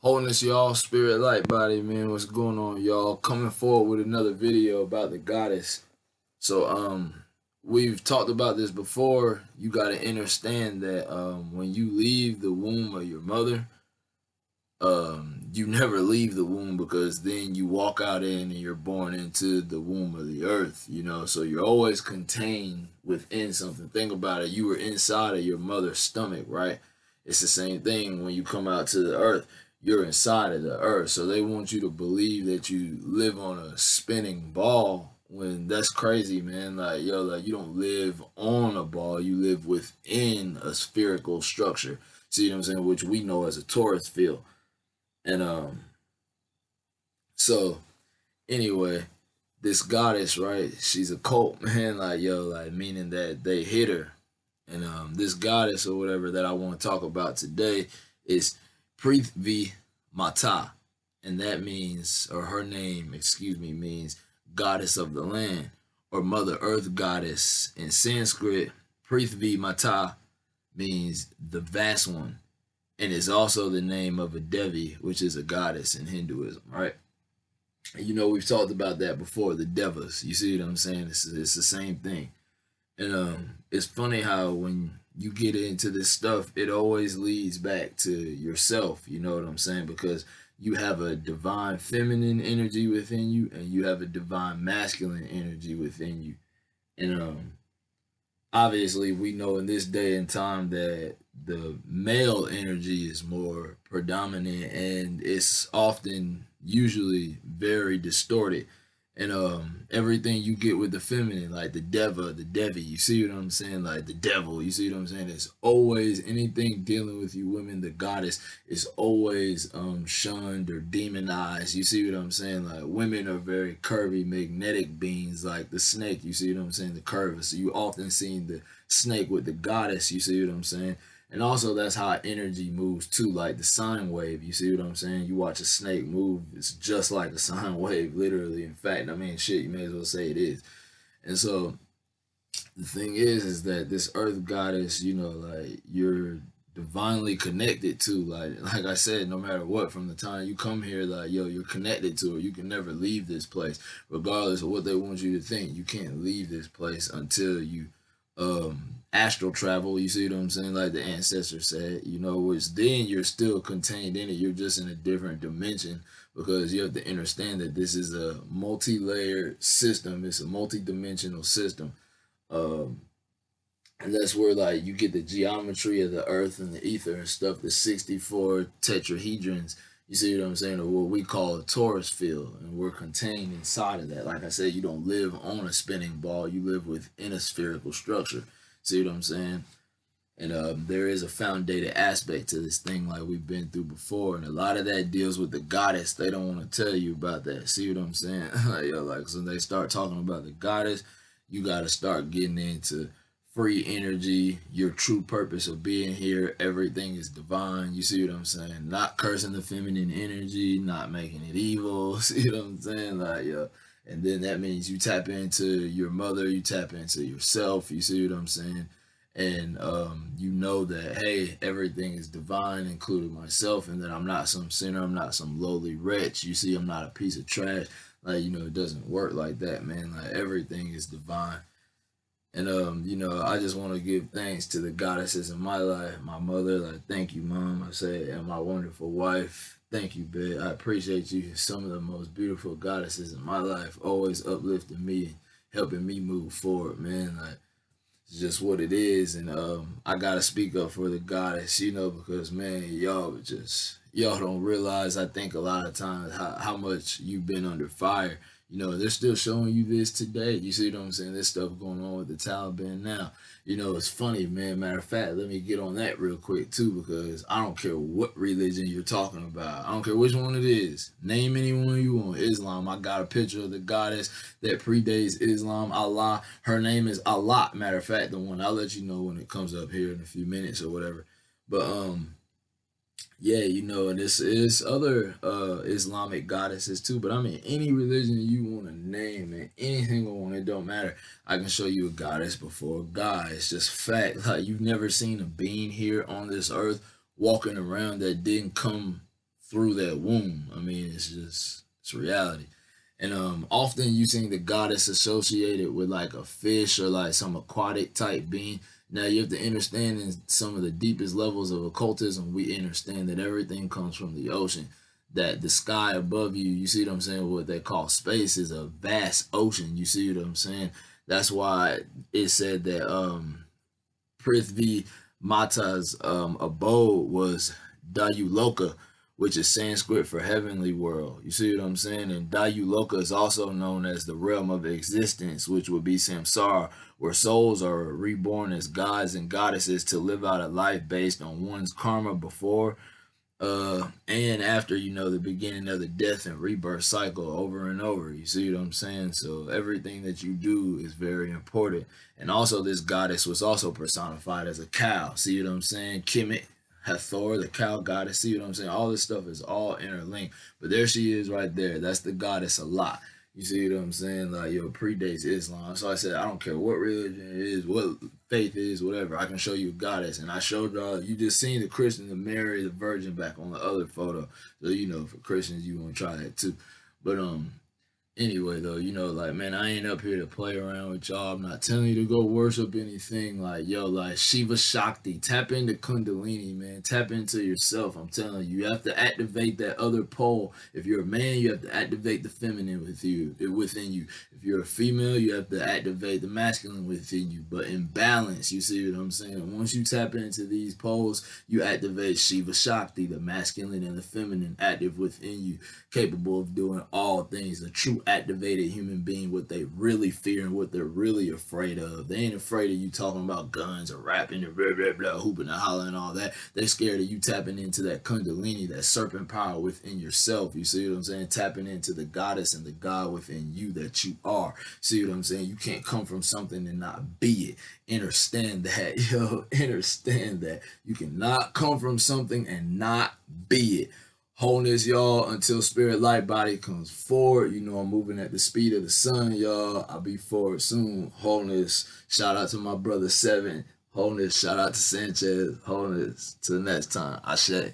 Wholeness, y'all, spirit, light, body, man. What's going on, y'all? Coming forward with another video about the goddess. So, we've talked about this before. You got to understand that when you leave the womb of your mother, you never leave the womb, because then you walk out in and you're born into the womb of the earth, so you're always contained within something. Think about it. You were inside of your mother's stomach, right? It's the same thing when you come out to the earth. You're inside of the earth, so they want you to believe that you live on a spinning ball, when that's crazy, man. Like, yo, like, you don't live on a ball, you live within a spherical structure. See what I'm saying? Which we know as a torus field. And so anyway, this goddess, right? She's a cult, man. Like, yo, like, meaning that they hit her. And this goddess or whatever that I want to talk about today is Prithvi Mata, and that means, or her name, excuse me, means goddess of the land, or Mother Earth goddess. In Sanskrit, Prithvi Mata means the vast one, and is also the name of a Devi, which is a goddess in Hinduism, right? And we've talked about that before, the devas. You see what I'm saying? It's the same thing. And it's funny how when you get into this stuff, it always leads back to yourself. You know what I'm saying? Because you have a divine feminine energy within you, and you have a divine masculine energy within you. And obviously, we know in this day and time that the male energy is more predominant, and it's often usually very distorted. And everything you get with the feminine, like the deva, the devi, you see what I'm saying? Like the devil, you see what I'm saying? It's always anything dealing with you women, the goddess, is always shunned or demonized. You see what I'm saying? Like, women are very curvy, magnetic beings, like the snake. You see what I'm saying? The curve. So you often see the snake with the goddess. You see what I'm saying? And also, that's how energy moves too, like the sine wave. You see what I'm saying? You watch a snake move, it's just like a sine wave, literally. In fact, I mean, shit, you may as well say it is. And so the thing is that this earth goddess, like, you're divinely connected to. Like I said, no matter what, from the time you come here, like, yo, you're connected to her. You can never leave this place, regardless of what they want you to think. You can't leave this place until you astral travel. You see what I'm saying? Like the ancestors said, which then you're still contained in it. You're just in a different dimension, because you have to understand that this is a multi-layered system. It's a multi-dimensional system. And that's where, like, you get the geometry of the earth and the ether and stuff, the 64 tetrahedrons. You see what I'm saying? Or what we call a torus field, and we're contained inside of that. Like I said, you don't live on a spinning ball, you live within a spherical structure. See what I'm saying? And there is a foundated aspect to this thing, like we've been through before, and a lot of that deals with the goddess. They don't want to tell you about that. See what I'm saying? Like, so they start talking about the goddess, you got to start getting into free energy, your true purpose of being here. Everything is divine. You see what I'm saying? Not cursing the feminine energy, not making it evil. See what I'm saying? Like, yeah. And then that means you tap into your mother, you tap into yourself. You see what I'm saying? And you know that, hey, everything is divine, including myself, and that I'm not some sinner, I'm not some lowly wretch. You see, I'm not a piece of trash. Like, it doesn't work like that, man. Like, everything is divine. And I just want to give thanks to the goddesses in my life. My mother, like, thank you, mom. I say, and my wonderful wife, thank you, babe. I appreciate you. Some of the most beautiful goddesses in my life, always uplifting me and helping me move forward, man. Like, it's just what it is. And I gotta speak up for the goddess, because, man, y'all don't realize, I think, a lot of times how much you've been under fire. They're still showing you this today. You see what I'm saying? There's stuff going on with the Taliban now. It's funny, man. Matter of fact, let me get on that real quick, too, because I don't care what religion you're talking about. I don't care which one it is. Name anyone you want. Islam, I got a picture of the goddess that predates Islam, Allah. Her name is Allah. Matter of fact, the one, I'll let you know when it comes up here in a few minutes or whatever. But, yeah, and it's other Islamic goddesses too. But I mean, any religion you want to name, and anything on it don't matter. I can show you a goddess before a god. It's just fact. Like, you've never seen a being here on this earth walking around that didn't come through that womb. I mean, it's reality. And often you see the goddess associated with like a fish or like some aquatic type being. Now you have to understand in some of the deepest levels of occultism, we understand that everything comes from the ocean. That the sky above you, you see what I'm saying? What they call space is a vast ocean. You see what I'm saying? That's why it said that Prithvi Mata's abode was Dayuloka, which is Sanskrit for heavenly world. You see what I'm saying? And Dayuloka is also known as the realm of existence, which would be Samsara, where souls are reborn as gods and goddesses to live out a life based on one's karma before and after, you know, the beginning of the death and rebirth cycle over and over. You see what I'm saying? So everything that you do is very important. And also this goddess was also personified as a cow. See what I'm saying? Kemet, Hathor, the cow goddess. See what I'm saying? All this stuff is all interlinked. But there she is right there. That's the goddess a lot. You see what I'm saying? Like, yo, predates Islam. So I said, I don't care what religion it is, what faith is, whatever. I can show you a goddess. And I showed y'all, you just seen the Christian to Mary, the Virgin back on the other photo. So, you know, for Christians, you want to try that too. But, anyway, though, you know, like, man, I ain't up here to play around with y'all. I'm not telling you to go worship anything. Like, yo, like Shiva Shakti, tap into Kundalini, man. Tap into yourself. I'm telling you, you have to activate that other pole. If you're a man, you have to activate the feminine within you. If you're a female, you have to activate the masculine within you. But in balance, you see what I'm saying? Once you tap into these poles, you activate Shiva Shakti, the masculine and the feminine active within you, capable of doing all things. The true activated human being, what they really fear and what they're really afraid of. They ain't afraid of you talking about guns or rapping and blah, blah, blah, hooping and hollering and all that. They're scared of you tapping into that Kundalini, that serpent power within yourself. You see what I'm saying? Tapping into the goddess and the God within you that you are. See what I'm saying? You can't come from something and not be it. Understand that, yo. Understand that. You cannot come from something and not be it. Wholeness, y'all, until spirit light body comes forward. You know, I'm moving at the speed of the sun, y'all. I'll be forward soon. Wholeness. Shout out to my brother Seven. Wholeness. Shout out to Sanchez. Wholeness. Till next time. Ashe.